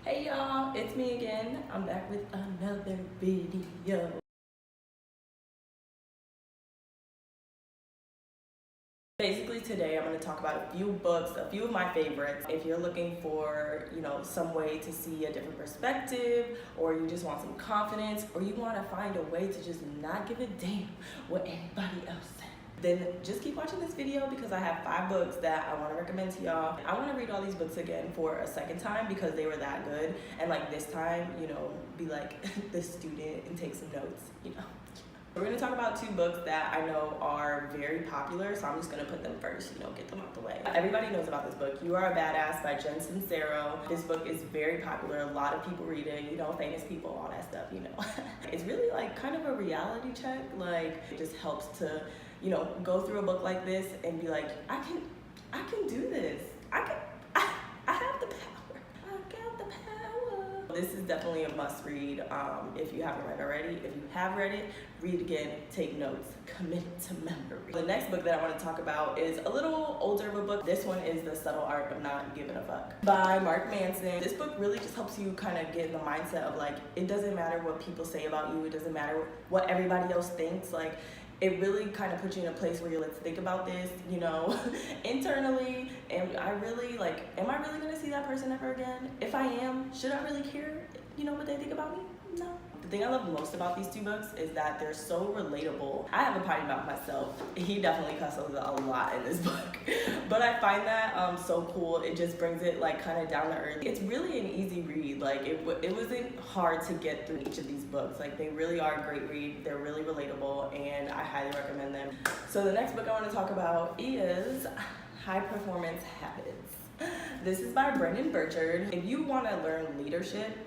Hey y'all, it's me again. I'm back with another video. Basically today I'm going to talk about a few books, a few of my favorites. If you're looking for, some way to see a different perspective, or you just want some confidence, or you want to find a way to just not give a damn what anybody else says, then just keep watching this video because I have 5 books that I want to recommend to y'all. I want to read all these books again for a second time because they were that good, and like this time, be like the student and take some notes, We're going to talk about 2 books that I know are very popular, so I'm just going to put them first, get them out the way. Everybody knows about this book, You Are a Badass by Jen Sincero. This book is very popular. A lot of people read it, famous people, all that stuff, It's really like kind of a reality check. Like, it just helps to, go through a book like this and be like, I can do this. I have the power. I got the power. This is definitely a must read if you haven't read already. If you have read it, read again, take notes, commit it to memory. The next book that I want to talk about is a little older of a book. This one is The Subtle Art of Not Giving a Fuck by Manson. This book really just helps you kind of get in the mindset of like, it doesn't matter what people say about you. It doesn't matter what everybody else thinks. Like, it really kind of puts you in a place where let's think about this, internally. And am I really going to see that person ever again? If I am, should I really care, what they think about me? No. The thing I love most about these 2 books is that they're so relatable. I have a potty mouth myself. He definitely cusses a lot in this book. But I find that so cool. It just brings it like kind of down to earth. It's really an easy read. Like it wasn't hard to get through each of these books. Like they really are a great read. They're really relatable and I highly recommend them. So the next book I want to talk about is High Performance Habits. This is by Burchard. If you want to learn leadership,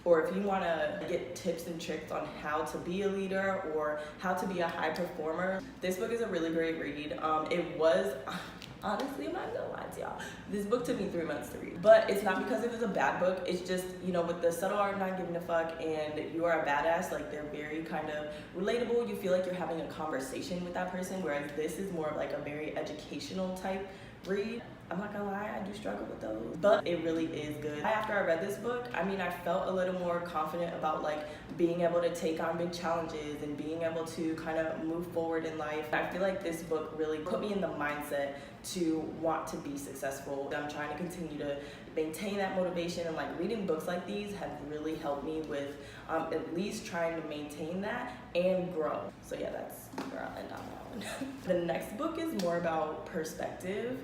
or if you want to get tips and tricks on how to be a leader or how to be a high performer, this book is a really great read. It was, honestly, I'm not gonna lie to y'all, this book took me 3 months to read. But it's not because it was a bad book, it's just, with The Subtle Art of Not Giving a Fuck and You Are a Badass, like they're very kind of relatable. You feel like you're having a conversation with that person, whereas this is more of like a very educational type read. I'm not gonna lie, I do struggle with those, but it really is good. After I read this book, I felt a little more confident about like being able to take on big challenges and being able to kind of move forward in life. I feel like this book really put me in the mindset to want to be successful. I'm trying to continue to maintain that motivation, and like reading books like these have really helped me with at least trying to maintain that and grow. So yeah, that's where I'll end on that one. The next book is more about perspective.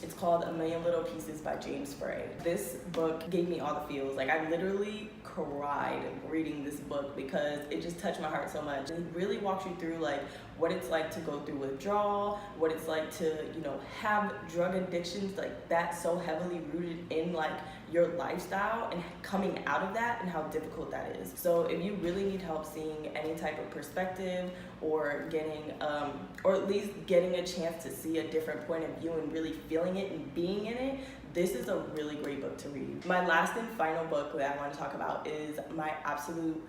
It's called A Million Little Pieces by Frey. This book gave me all the feels. Like I literally cried reading this book because it just touched my heart so much. It really walks you through like what it's like to go through withdrawal, what it's like to, have drug addictions like that so heavily rooted in like your lifestyle and coming out of that and how difficult that is. So if you really need help seeing any type of perspective or getting, or at least getting a chance to see a different point of view and really feeling it and being in it, this is a really great book to read. My last and final book that I want to talk about is my absolute,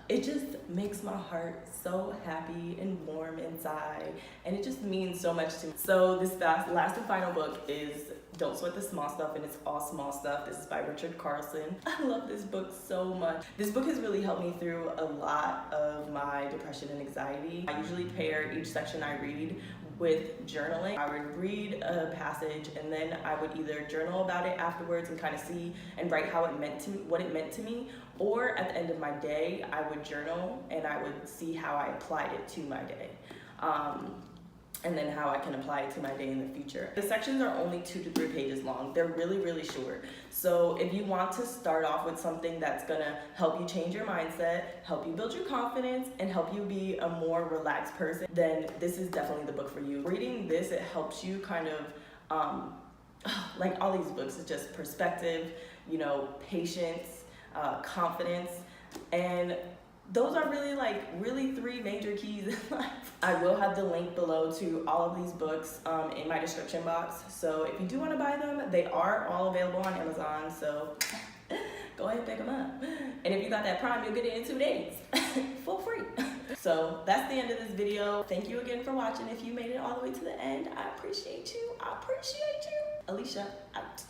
it just makes my heart so happy and warm inside, and it just means so much to me. So this last and final book is Don't Sweat the Small Stuff, and it's all small stuff. This is by Carlson. I love this book so much. This book has really helped me through a lot of my depression and anxiety. I usually pair each section I read with journaling. I would read a passage and then I would either journal about it afterwards and kind of see and write how it meant to me, what it meant to me, or at the end of my day I would journal and I would see how I applied it to my day. And then how I can apply it to my day in the future. The sections are only 2 to 3 pages long. They're really, really short. So if you want to start off with something that's gonna help you change your mindset, help you build your confidence, and help you be a more relaxed person, then this is definitely the book for you. Reading this, it helps you kind of, like all these books, it's just perspective, patience, confidence, and those are really 3 major keys in life. I will have the link below to all of these books in my description box. So if you do want to buy them, they are all available on Amazon. So go ahead and pick them up. And if you got that Prime, you'll get it in 2 days for free. So that's the end of this video. Thank you again for watching. If you made it all the way to the end, I appreciate you. Alisha out.